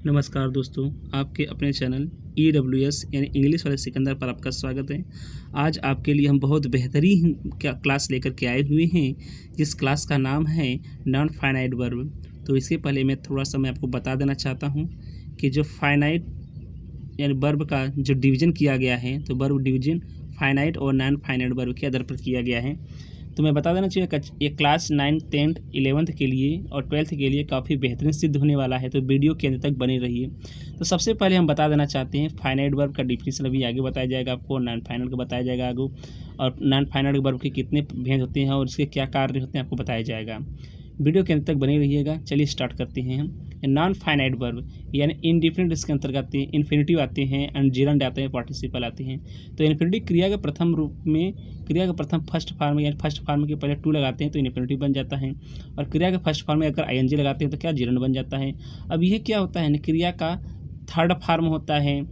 नमस्कार दोस्तों, आपके अपने चैनल EWS यानी इंग्लिश वाले सिकंदर पर आपका स्वागत है। आज आपके लिए हम बहुत बेहतरीन क्लास लेकर के आए हुए हैं, जिस क्लास का नाम है नॉन फाइनाइट वर्ब। तो इसके पहले मैं आपको बता देना चाहता हूं कि जो फाइनाइट यानी वर्ब का जो डिवीज़न किया गया है, तो वर्ब डिवीज़न फाइनाइट और नॉन फाइनाइट वर्ब के आधार पर किया गया है। तो मैं बता देना चाहिए ये क्लास 9, 10, 11th के लिए और 12th के लिए काफ़ी बेहतरीन सिद्ध होने वाला है, तो वीडियो के अंत तक बने रहिए। तो सबसे पहले हम बता देना चाहते हैं फाइनाइट वर्ब का डिफिनीशन अभी आगे बताया जाएगा आपको, नॉन फाइनाइट का बताया जाएगा आगे, और नॉन फाइनाइट वर्ब के कितने भेद होते हैं और इसके क्या कार्य होते हैं आपको बताया जाएगा। वीडियो के अंत तक बने रहिएगा। चलिए स्टार्ट करते हैं हम। नॉन फाइनाइट वर्ब यानी इनडिफिनिट इसके अंतर्गत इन्फिनिटिव आते हैं एंड जिरंड आते हैं, पार्टिसिपल आते हैं। तो इन्फिनिटिव क्रिया के प्रथम रूप में, क्रिया के प्रथम फर्स्ट फॉर्म यानी फर्स्ट फॉर्म के पहले टू लगाते हैं तो इन्फिनिटिव बन जाता है, और क्रिया के फर्स्ट फॉर्म में अगर ING लगाते हैं तो क्या जिरंड बन जाता है। अब यह क्या होता है, क्रिया का थर्ड फॉर्म होता है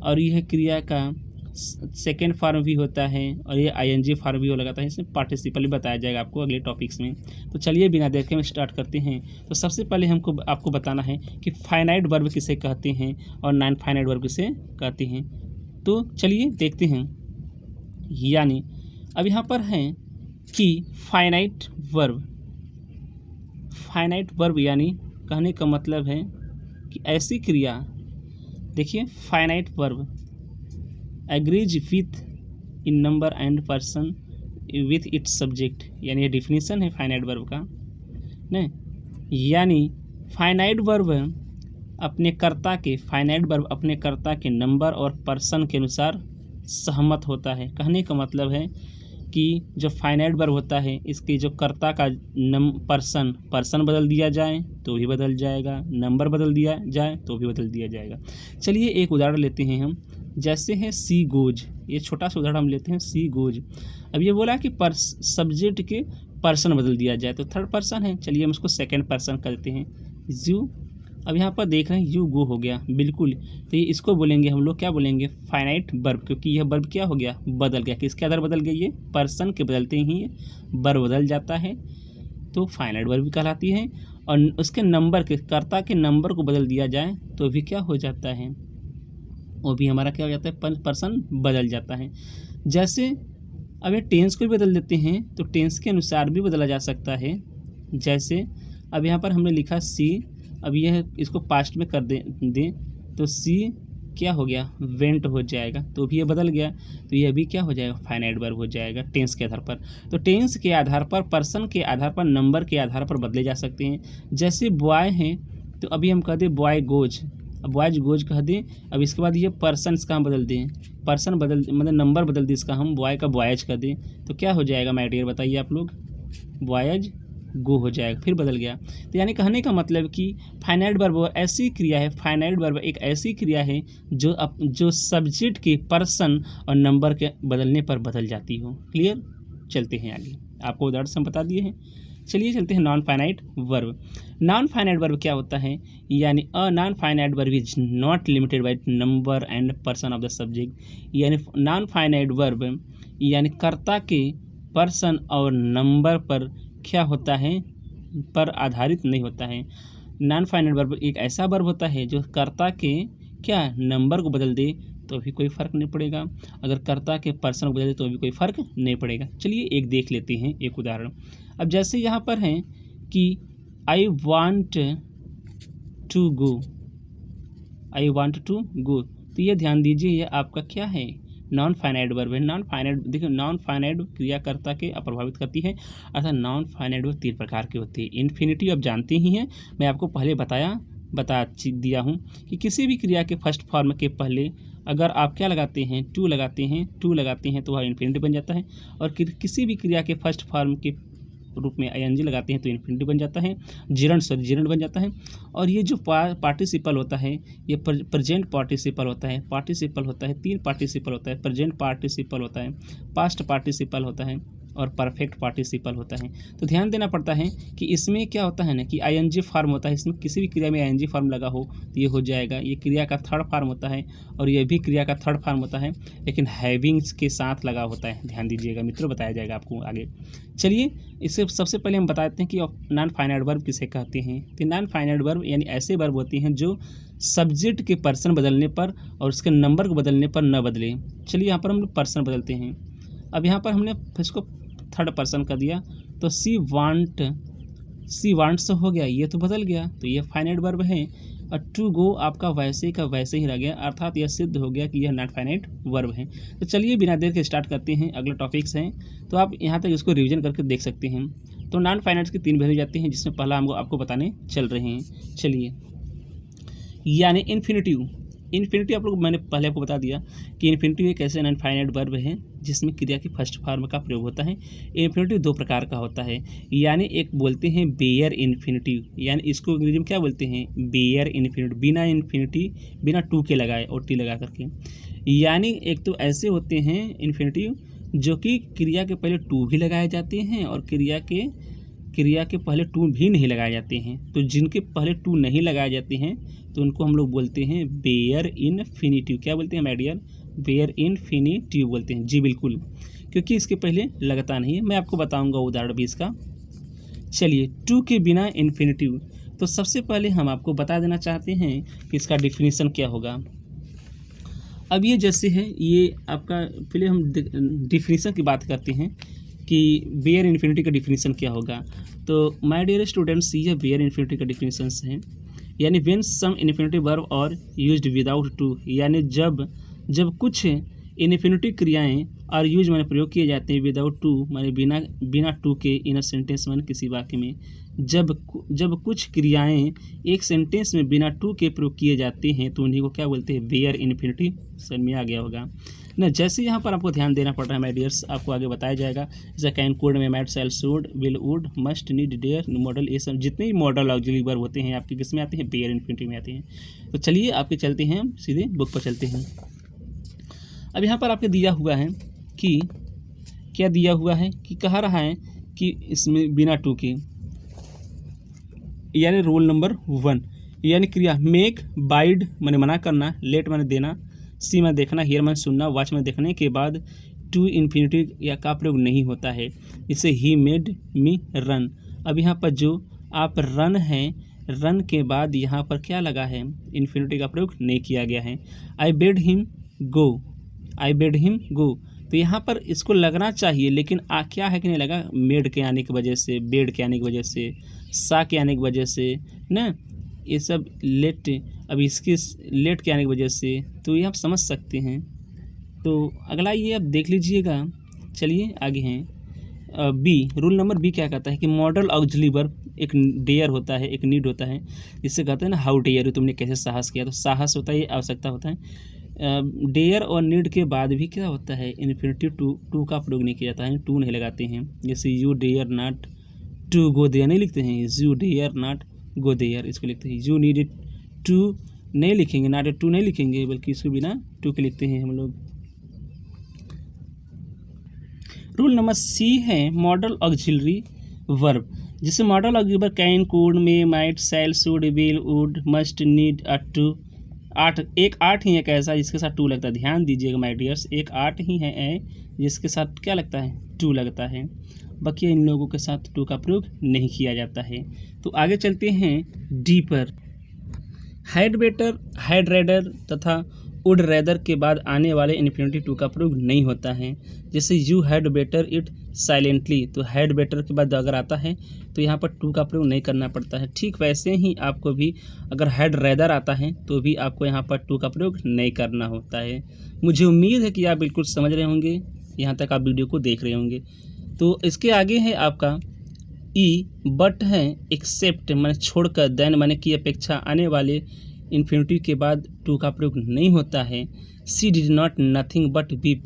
और यह क्रिया का सेकेंड फॉर्म भी होता है और ये ING फॉर्म भी लगाता है। इसमें पार्टिसिपल भी बताया जाएगा आपको अगले टॉपिक्स में। तो चलिए बिना देखे हम स्टार्ट करते हैं। तो सबसे पहले आपको बताना है कि फाइनाइट वर्ब किसे कहते हैं और नॉन फाइनाइट वर्ब किसे कहते हैं। तो चलिए देखते हैं। यानी अब यहाँ पर है कि फाइनाइट वर्ब यानी कहने का मतलब है कि ऐसी क्रिया, देखिए finite verb agrees with in number and person with its subject, यानी ये डिफिनीशन है फाइनाइट वर्ब का नहीं। यानी फाइनाइट वर्ब अपने कर्ता के नंबर और पर्सन के अनुसार सहमत होता है। कहने का मतलब है कि जो फाइनाइट वर्ब होता है, इसके जो कर्ता का पर्सन बदल दिया जाए तो भी बदल जाएगा, नंबर बदल दिया जाए तो भी बदल दिया जाएगा। चलिए एक उदाहरण लेते हैं हम, जैसे है सी गोज। ये छोटा सा उदाहरण हम लेते हैं, सी गोज। अब ये बोला कि सब्जेक्ट के पर्सन बदल दिया जाए तो थर्ड पर्सन है, चलिए हम इसको सेकंड पर्सन कर देते हैं, यू। अब यहाँ पर देख रहे हैं यू गो हो गया, बिल्कुल। तो ये इसको बोलेंगे हम लोग, क्या बोलेंगे, फाइनाइट वर्ब, क्योंकि यह वर्ब क्या हो गया, बदल गया। किसके आधार बदल गया, ये पर्सन के बदलते ही वर्ब बदल जाता है तो फाइनाइट वर्ब भी कहलाती है। और उसके नंबर के, कर्ता के नंबर को बदल दिया जाए तो भी क्या हो जाता है, वो भी हमारा क्या हो जाता है, पर्सन बदल जाता है। जैसे अब ये टेंस को भी बदल देते हैं तो टेंस के अनुसार भी बदला जा सकता है। जैसे अब यहाँ पर हमने लिखा सी, अब यह इसको पास्ट में कर दें तो सी क्या हो गया, वेंट हो जाएगा, तो भी ये बदल गया, तो ये भी क्या हो जाएगा, फाइनाइट वर्ब हो जाएगा टेंस के आधार पर। तो टेंस के आधार पर, पर्सन के आधार पर, नंबर के आधार पर बदले जा सकते हैं। जैसे बॉय हैं तो अभी हम कहते बॉय गोज, अब बॉयज गोज कह दें। अब इसके बाद ये पर्सन इसका हम बदल दें, पर्सन बदल मतलब नंबर बदल दें इसका, हम बॉय का बॉयज कर दें तो क्या हो जाएगा माय डियर, बताइए आप लोग, बॉयज गो हो जाएगा, फिर बदल गया। तो यानी कहने का मतलब कि फाइनाइट वर्ब ऐसी क्रिया है, फाइनाइट वर्ब एक ऐसी क्रिया है जो सब्जेक्ट के पर्सन और नंबर के बदलने पर बदल जाती हो। क्लियर, चलते हैं आगे, आपको उदाहरण से हम बता दिए हैं। चलिए चलते हैं non finite verb. Non finite verb क्या होता है, यानी a non finite verb is not limited by number and person of the subject. यानी नॉन फाइनाइट वर्ब यानी कर्ता के पर्सन और नंबर पर क्या होता है, पर आधारित नहीं होता है। नॉन फाइनाइट वर्ब एक ऐसा वर्ब होता है जो कर्ता के क्या नंबर को बदल दे तो भी कोई फ़र्क नहीं पड़ेगा, अगर कर्ता के पर्सन को बदल दे तो भी कोई फ़र्क नहीं पड़ेगा। चलिए एक देख लेते हैं एक उदाहरण। अब जैसे यहाँ पर हैं कि आई वांट टू गो, तो ये ध्यान दीजिए ये आपका क्या है, नॉन फाइनाइट वर्ब है। नॉन फाइनाइट, देखिए नॉन फाइनाइट क्रियाकर्ता के अप्रभावित करती है, अर्थात नॉन फाइनाइट वर्ब 3 प्रकार की होती है। इन्फिनिटिव आप जानते ही हैं, मैं आपको पहले बता दिया हूँ कि किसी भी क्रिया के फर्स्ट फॉर्म के पहले अगर आप क्या लगाते हैं, टू लगाते हैं तो वह इन्फिनिटिव बन जाता है, और किसी भी क्रिया के फर्स्ट फॉर्म के रूप में ING लगाते हैं तो इन्फिनिटिव बन जाता है, जिरंड बन जाता है। और ये जो पार्टिसिपल होता है ये प्रेजेंट पार्टिसिपल होता है, 3 पार्टिसिपल होता है, प्रेजेंट पार्टिसिपल होता है, पास्ट पार्टिसिपल होता है और परफेक्ट पार्टिसिपल होता है। तो ध्यान देना पड़ता है कि इसमें क्या होता है ना कि ING फॉर्म होता है, इसमें किसी भी क्रिया में ING फॉर्म लगा हो तो ये हो जाएगा, ये क्रिया का थर्ड फॉर्म होता है और ये भी क्रिया का थर्ड फॉर्म होता है, लेकिन हैविंग्स के साथ लगा होता है। ध्यान दीजिएगा मित्रों, बताया जाएगा आपको आगे। चलिए इससे सबसे पहले हम बताते हैं कि नॉन फाइनाइट वर्ब किसे कहते हैं। तो नॉन फाइनाइट वर्ब यानी ऐसे वर्ब होती हैं जो सब्जेक्ट के पर्सन बदलने पर और उसके नंबर को बदलने पर न बदले। चलिए यहाँ पर हम लोग पर्सन बदलते हैं। अब यहाँ पर हमने इसको थर्ड पर्सन कर दिया, तो सी वांट्स हो गया, ये तो बदल गया, तो ये फाइनाइट वर्ब है। और टू गो आपका वैसे का वैसे ही रह गया, अर्थात यह सिद्ध हो गया कि यह नॉट फाइनाइट वर्ब है। तो चलिए बिना देर के स्टार्ट करते हैं, अगला टॉपिक्स हैं, तो आप यहाँ तक इसको रिवीजन करके देख सकते हैं। तो नॉन फाइनाइट्स की 3 वैल्यू जाती हैं, जिसमें पहला हम आपको बताने चल रहे हैं। चलिए, यानी इन्फिनिटिव आप लोग, मैंने पहले आपको बता दिया कि इन्फिनिटिव एक ऐसे नॉन फाइनाइट वर्ब है जिसमें क्रिया की फर्स्ट फॉर्म का प्रयोग होता है। इन्फिनिटिव 2 प्रकार का होता है, यानी एक बोलते हैं बेयर इन्फिनिटिव, यानी इसको अंग्रेजी में क्या बोलते हैं, बेयर इन्फिनिटिव, बिना टू के लगाए और टी लगा करके। यानी एक तो ऐसे होते हैं इन्फिनिटिव जो कि क्रिया के पहले टू भी लगाए जाते हैं और क्रिया के पहले टू भी नहीं लगाए जाते हैं। तो जिनके पहले टू नहीं लगाए जाते हैं तो उनको हम लोग बोलते हैं बेयर इन्फिनिटिव। क्या बोलते हैं माय डियर, बेयर इन्फिनिटिव बोलते हैं। जी बिल्कुल, क्योंकि इसके पहले लगता नहीं है। मैं आपको बताऊंगा उदाहरण भी इसका। चलिए, टू के बिना इन्फिनिटिव, तो सबसे पहले हम आपको बता देना चाहते हैं कि इसका डिफिनीसन क्या होगा। अब ये जैसे है, ये आपका, पहले हम डिफिनीसन की बात करते हैं कि बेयर इन्फिनिटी का डिफिनीसन क्या होगा। तो माय डियर स्टूडेंट्स, ये बेयर इन्फिनिटी का डिफिनीसन है, यानी व्हेन सम इन्फिनिटी वर्ब और यूज्ड विदाउट टू, यानी जब कुछ इन्फिनिटी क्रियाएं और यूज माने प्रयोग किए जाते हैं विदाउट टू, माने बिना टू के, इन अ सेंटेंस माने किसी वाक्य में जब कुछ क्रियाएं एक सेंटेंस में बिना टू के प्रयोग किए जाते हैं तो उन्हीं को क्या बोलते हैं, बेयर इन्फिनिटी। समझ में आ गया होगा ना। जैसे यहाँ पर आपको ध्यान देना पड़ रहा है माय डियर्स, आपको आगे बताया जाएगा। जैसे can, could may might, shall, should, will, would, must, need, dare, modal, ये सब जितने भी मॉडल ऑक्सिलरी वर्ब होते हैं आपके किस में आते हैं, बेयर इन्फिनिटी में आते हैं। तो चलिए आपके चलते हैं, सीधे बुक पर चलते हैं। अब यहाँ पर आपके दिया हुआ है कि क्या दिया हुआ है कि कहा रहा है कि इसमें बिना टू के, यानी रोल नंबर 1, यानी क्रिया मेक, बाइड माने मना करना, लेट माने देना, सी में देखना, हियर में सुनना, वॉच में देखने के बाद टू इन्फिनिटी या का प्रयोग नहीं होता है। इसे ही मेड मी रन। अब यहाँ पर जो आप रन है, रन के बाद यहाँ पर क्या लगा है, इन्फिनिटी का प्रयोग नहीं किया गया है। आई बेड हिम गो, तो यहाँ पर इसको लगना चाहिए, लेकिन क्या है कि नहीं लगा, मेड के आने की वजह से, बेड के आने की वजह से, सा के आने की वजह से ना, ये सब लेट, अब इसके लेट के आने की वजह से, तो ये आप समझ सकते हैं। तो अगला ये आप देख लीजिएगा। चलिए आगे हैं बी, रूल नंबर बी क्या कहता है कि मॉडल ऑक्सिलरी वर्ब एक डेयर होता है, एक नीड होता है, जिससे कहते हैं ना हाउ डेयर, तुमने कैसे साहस किया, तो साहस होता है, ये आवश्यकता होता है। डेयर और नीड के बाद भी क्या होता है, इन्फिनिटिव टू का प्रयोग नहीं किया जाता है, टू नहीं लगाते हैं। जैसे you dare not to go there नहीं लिखते हैं, you dare not go there, इसको लिखते हैं। यू नीड टू नहीं लिखेंगे, नॉट टू नहीं लिखेंगे, बल्कि इसको बिना टू के लिखते हैं हम लोग। रूल नंबर सी है मॉडल ऑक्सिलरी वर्ब, जिसे modal auxiliary verb can, could, may, might, shall, should, will, would, must, need, to, 8 ही एक ऐसा जिसके साथ टू लगता है। ध्यान दीजिएगा माय डियर्स, एक 8 ही है जिसके साथ क्या लगता है, टू लगता है। बाकी इन लोगों के साथ टू का प्रयोग नहीं किया जाता है। तो आगे चलते हैं डी पर। हैड बेटर, हैड रेडर तथा वुड रेदर के बाद आने वाले इन्फिनिटी टू का प्रयोग नहीं होता है। जैसे you had better it silently, तो हैड बेटर के बाद अगर आता है तो यहाँ पर टू का प्रयोग नहीं करना पड़ता है। ठीक वैसे ही आपको भी अगर हैड रेदर आता है तो भी आपको यहाँ पर टू का प्रयोग नहीं करना होता है। मुझे उम्मीद है कि आप बिल्कुल समझ रहे होंगे, यहाँ तक आप वीडियो को देख रहे होंगे। तो इसके आगे है आपका ई, बट है एक्सेप्ट माने छोड़कर, देन माने की अपेक्षा आने वाले इन्फिनिटी के बाद टू का प्रयोग नहीं होता है। She did not nothing but weep,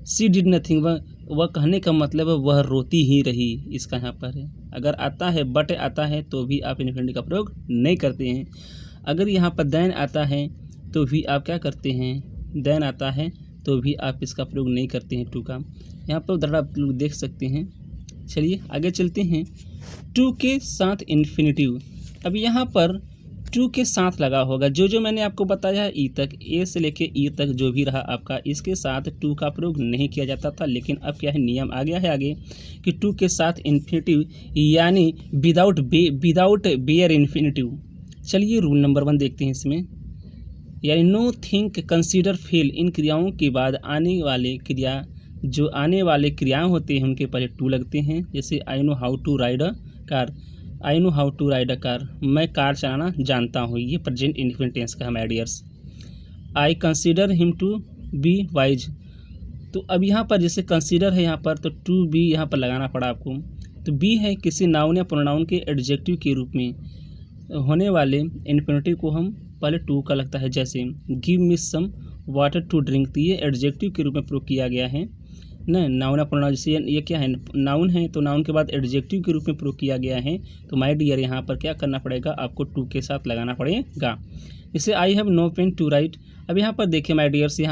she did nothing, वह कहने का मतलब है वह रोती ही रही, इसका यहाँ पर है। अगर आता है, बट आता है तो भी आप इन्फिनिटी का प्रयोग नहीं करते हैं। अगर यहाँ पर देन आता है तो भी आप क्या करते हैं, देन आता है तो भी आप इसका प्रयोग नहीं करते हैं टू का। यहाँ पर उदाहरण आप लोग देख सकते हैं। चलिए आगे चलते हैं। टू के साथ इन्फिनिटिव, अब यहाँ पर टू के साथ लगा होगा, जो मैंने आपको बताया है ई तक, ए से लेके ई तक जो भी रहा आपका, इसके साथ टू का प्रयोग नहीं किया जाता था। लेकिन अब क्या है, नियम आ गया है आगे कि टू के साथ इन्फिनिटिव यानी विदाउट बेयर इन्फिनिटिव। चलिए रूल नंबर 1 देखते हैं इसमें। यानी नो थिंक कंसीडर फेल, इन क्रियाओं के बाद आने वाले क्रियाएं होते हैं उनके पहले टू लगते हैं। जैसे I know how to ride a car, I know how to ride a car, मैं कार चलाना जानता हूँ, ये प्रेजेंट इंडिफिनिट टेंस का है my dears. I consider him to be wise, तो अब यहाँ पर जैसे कंसीडर है यहाँ पर, तो टू बी यहाँ पर लगाना पड़ा आपको। तो बी है किसी नाउन या प्रोनाउन के एडजेक्टिव के रूप में होने वाले इन्फिनिटिव को हम पहले टू का लगता है। जैसे give me some water to drink, तो ये एडजेक्टिव के रूप में प्रयोग किया गया है ना, नाउन या प्रोनाउन। जैसे ये क्या है, नाउन है, तो नाउन के बाद एडजेक्टिव के रूप में प्रयोग किया गया है, तो माय डियर यहाँ पर क्या करना पड़ेगा, आपको टू के साथ लगाना पड़ेगा। जैसे I have no pen to write, अब यहाँ पर देखिए माय डियर्स, यह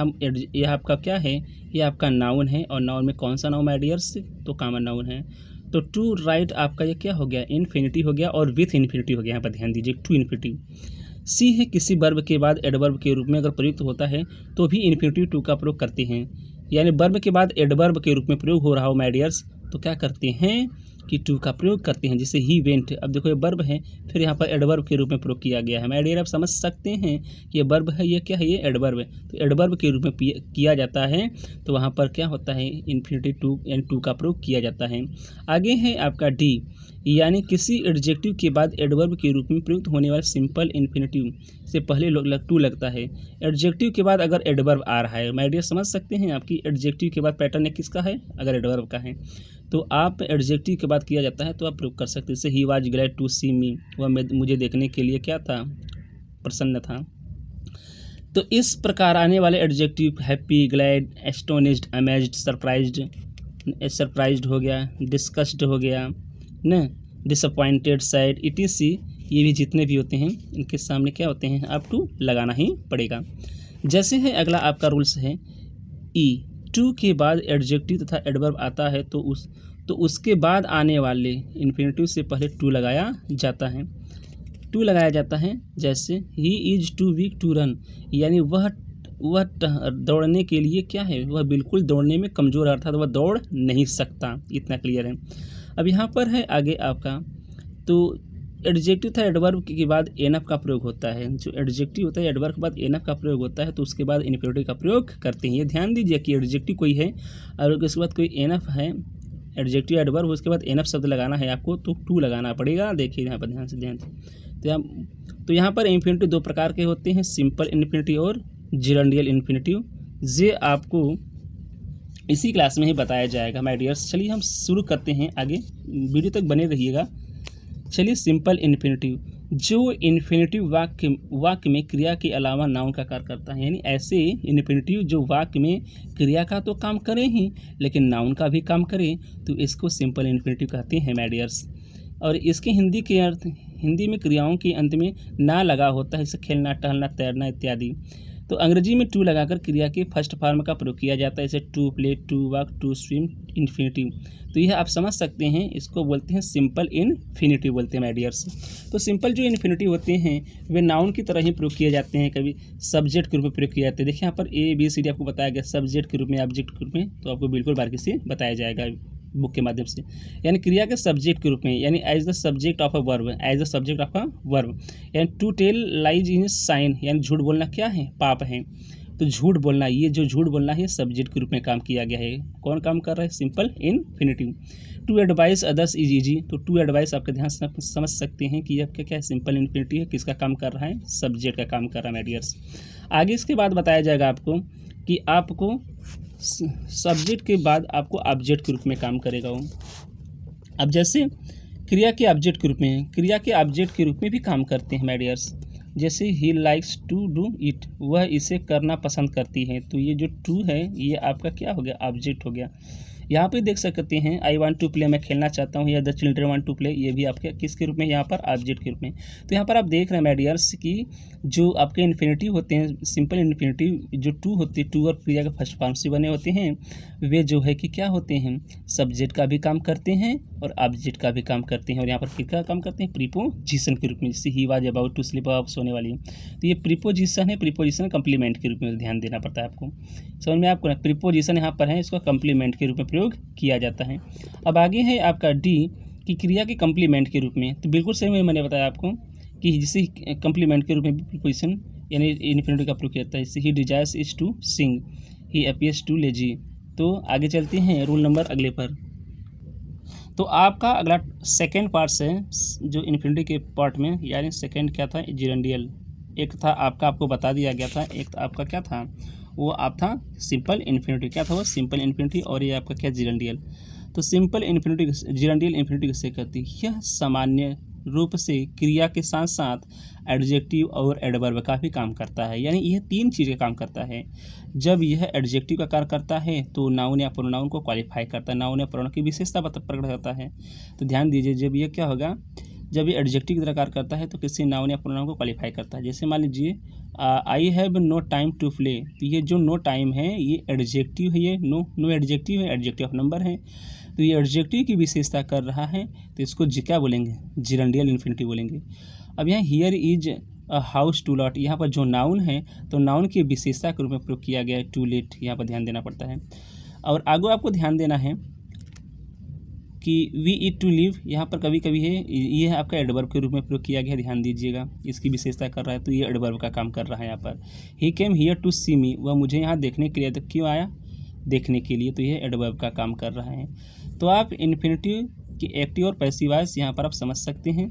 आपका क्या है, ये आपका नाउन है, और नाउन में कौन सा नाउन माय डियर्स, तो कॉमन नाउन है। तो टू राइट आपका ये क्या हो गया, इन्फिनिटिव हो गया, और विथ इन्फिनिटिव हो गया। यहाँ पर ध्यान दीजिए, टू इन्फिनिटिव। सी है किसी वर्ब के बाद एडवर्ब के रूप में अगर प्रयुक्त होता है तो भी इन्फिनिटिव टू का प्रयोग करते हैं, यानी वर्ब के बाद एडवर्ब के रूप में प्रयोग हो रहा हो माय डियर्स, तो क्या करते हैं कि टू का प्रयोग करते हैं। जैसे ही वेंट, अब देखो ये वर्ब है, फिर यहाँ पर एडवर्ब के रूप में प्रयोग किया गया है माय डियर। आप समझ सकते हैं कि ये वर्ब है, ये क्या है, ये एडवर्ब है, तो एडवर्ब के रूप में किया जाता है, तो वहाँ पर क्या होता है, इन्फिनिटिव टू एंड टू का प्रयोग किया जाता है। आगे है आपका डी, यानी किसी एडजेक्टिव के बाद एडवर्ब के रूप में प्रयुक्त होने वाले सिंपल इन्फिनिटिव से पहले टू लगता है। एडजेक्टिव के बाद अगर एडवर्ब आ रहा है माय डियर, समझ सकते हैं आपकी एडजेक्टिव के बाद पैटर्न किसका है, अगर एडवर्ब का है तो आप एडजेक्टिव के बाद किया जाता है तो आप प्रयोग कर सकते हैं। जैसे ही वाज ग्लैड टू सी मी, वह मुझे देखने के लिए क्या था, प्रसन्न था। तो इस प्रकार आने वाले adjective happy, glad, astonished, amazed, surprised हो गया, डिस्कस्ड हो गया न, डिसअपॉइंटेड, सैड, इटीसी, ये भी जितने भी होते हैं इनके सामने क्या होते हैं, आप टू लगाना ही पड़ेगा। जैसे है अगला आपका रूल्स है ई, टू के बाद एडजेक्टिव तथा एडवर्ब आता है तो उसके बाद आने वाले इन्फिनिटिव से पहले टू लगाया जाता है। जैसे he is too weak to run, यानी वह दौड़ने के लिए क्या है, वह बिल्कुल दौड़ने में कमज़ोर, अर्थात वह दौड़ नहीं सकता, इतना क्लियर है। अब यहाँ पर है आगे आपका, तो एडजेक्टिव था एडवर्ब के बाद एनएफ का प्रयोग होता है। जो एडजेक्टिव होता है एडवर्ब के बाद एनएफ का प्रयोग होता है, तो उसके बाद इन्फिनिटिव का प्रयोग करते हैं। ये ध्यान दीजिए कि एडजेक्टिव कोई है और उसके बाद कोई एनएफ है, एडजेक्टिव एडवर्ब, उसके बाद एनएफ शब्द लगाना है आपको, तो टू लगाना पड़ेगा। देखिए यहाँ पर ध्यान से तो यहाँ पर इन्फिनिटिव दो प्रकार के होते हैं, सिंपल इन्फिनिटिव और जिरंडियल इन्फिनिटिव। ये आपको इसी क्लास में ही बताया जाएगा माय डियर्स। चलिए हम शुरू करते हैं, आगे वीडियो तक बने रहिएगा। चलिए सिंपल इन्फिनिटिव, जो इन्फिनिटिव वाक्य में क्रिया के अलावा नाउन का कार्य करता है, यानी ऐसे इन्फिनिटिव जो वाक्य में क्रिया का तो काम करे ही लेकिन नाउन का भी काम करे, तो इसको सिंपल इन्फिनिटिव कहते हैं माय डियर्स। और इसके हिंदी के अर्थ, हिंदी में क्रियाओं के अंत में ना लगा होता है, जैसे खेलना, टहलना, तैरना इत्यादि। तो अंग्रेजी में टू लगाकर क्रिया के फर्स्ट फॉर्म का प्रयोग किया जाता है, जैसे to play, to walk, to swim, infinitive. तो यह आप समझ सकते हैं, इसको बोलते हैं सिंपल इन्फिनिटिव बोलते हैं माय डियर्स। तो सिंपल जो इन्फिनिटिव होते हैं वे नाउन की तरह ही प्रयोग किए जाते हैं, कभी सब्जेक्ट के रूप में प्रयोग किए जाते हैं। देखिए यहाँ पर ए बी सी डी आपको बताया गया, सब्जेक्ट के रूप में, ऑब्जेक्ट के रूप में, तो आपको बिल्कुल बारीकी से बताया जाएगा बुक के माध्यम से। यानी क्रिया के सब्जेक्ट के रूप में, यानी as the subject of a verb, as the subject of a verb. यानी to tell lies in sign, यानी झूठ बोलना क्या है, पाप है, तो झूठ बोलना, ये जो झूठ बोलना है सब्जेक्ट के रूप में काम किया गया है। कौन काम कर रहा है, simple infinitive. To advise others is easy, तो टू एडवाइस आपके ध्यान से समझ सकते हैं कि आपका क्या है, सिंपल इन्फिनिटिव है, किसका काम कर रहा है, सब्जेक्ट का काम कर रहा है माय डियर्स। आगे इसके बाद बताया जाएगा आपको कि आपको सब्जेक्ट के बाद आपको ऑब्जेक्ट के रूप में काम करेगा वो। अब जैसे क्रिया के ऑब्जेक्ट के रूप में, क्रिया के ऑब्जेक्ट के रूप में भी काम करते हैं माय डियर्स। जैसे he likes to do it, वह इसे करना पसंद करती है, तो ये जो टू है ये आपका क्या हो गया, ऑब्जेक्ट हो गया। यहाँ पे देख सकते हैं आई वांट टू प्ले, मैं खेलना चाहता हूँ, या the children want to play, ये भी आपके किसके रूप में, यहाँ पर ऑब्जेक्ट के रूप में। तो यहाँ पर आप देख रहे हैं माय डियर्स कि जो आपके इन्फिनिटिव होते हैं, सिंपल इन्फिनिटिव जो टू होते हैं, टू और क्रिया के फर्स्ट फॉर्म से बने होते हैं, वे जो है कि क्या होते हैं, सब्जेक्ट का भी काम करते हैं और ऑब्जेक्ट का भी काम करते हैं। और यहाँ पर किसका काम करते हैं, प्रीपोजिशन के रूप में। जैसे he was about to sleep, अब सोने वाली है, तो ये प्रीपोजिशन है, प्रीपोजिशन कंप्लीमेंट के रूप में ध्यान देना पड़ता है आपको, समझ में आपको। प्रीपोजिशन यहाँ पर है, इसको कंप्लीमेंट के रूप में प्रयोग किया जाता है। अब आगे है आपका डी कि क्रिया के कंप्लीमेंट के रूप में, तो बिल्कुल सही मैंने बताया आपको कि जिसे कंप्लीमेंट के रूप में प्रीपोजिशन यानी इन्फिनिटिव का प्रयोग किया जाता है। जैसे he desires is to sing, he appears to lazy. तो आगे चलते हैं रूल नंबर अगले पर। तो आपका अगला सेकेंड पार्ट है जो इन्फिनिटी के पार्ट में, यानी सेकेंड क्या था, जिरेंडियल। एक था आपका, आपको बता दिया गया था, एक था आपका क्या था, वो आप था सिंपल इन्फिनिटी। क्या था वो, सिंपल इन्फिनिटी। और ये आपका क्या, जिरेंडियल। तो सिंपल इन्फिनिटी, जिरेंडियल इन्फिनिटी किसे कहती है, यह सामान्य रूप से क्रिया के साथ साथ एडजेक्टिव और एडवर्ब का भी काम करता है। यानी यह तीन चीज़ें काम करता है। जब यह एडजेक्टिव का कार्य करता है तो नाउन या प्रोनाउन को क्वालिफाई करता है, नाउन या प्रोनाउन की विशेषता प्रकट करता है। तो ध्यान दीजिए, जब यह क्या होगा, जब ये एडजेक्टिव की तरह कार्य करता है तो किसी नाउन या प्रोनाउन को क्वालिफाई करता है। जैसे मान लीजिए I have no time to play, तो ये जो नो टाइम है ये एडजेक्टिव है, ये नो एडजेक्टिव है, एडजेक्टिव ऑफ नंबर है। तो ये एडजेक्टिव की विशेषता कर रहा है, तो इसको क्या बोलेंगे, जिरेंडियल इन्फिनिटी बोलेंगे। अब यहाँ here is a house to lot, यहाँ पर जो नाउन है तो नाउन की विशेषता के रूप में प्रयोग किया गया है टू लेट, यहाँ पर ध्यान देना पड़ता है। और आगे आपको ध्यान देना है कि वी ईट टू लिव, यहाँ पर कभी कभी है, ये आपका एडवर्ब के रूप में प्रयोग किया गया है, ध्यान दीजिएगा, इसकी विशेषता कर रहा है, तो ये एडवर्ब का काम कर रहा है यहाँ पर। ही केम हियर टू सी मी, वह मुझे यहाँ देखने के लिए, तो क्यों आया, देखने के लिए, तो ये एडवर्ब का काम कर रहा है। तो आप इन्फिनिटिव की एक्टिव और पैसिव वॉइस यहाँ पर आप समझ सकते हैं।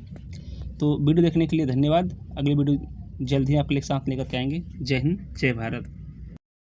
तो वीडियो देखने के लिए धन्यवाद। अगली वीडियो जल्द ही आपके लिए साथ लेकर के आएंगे। जय हिंद, जय भारत।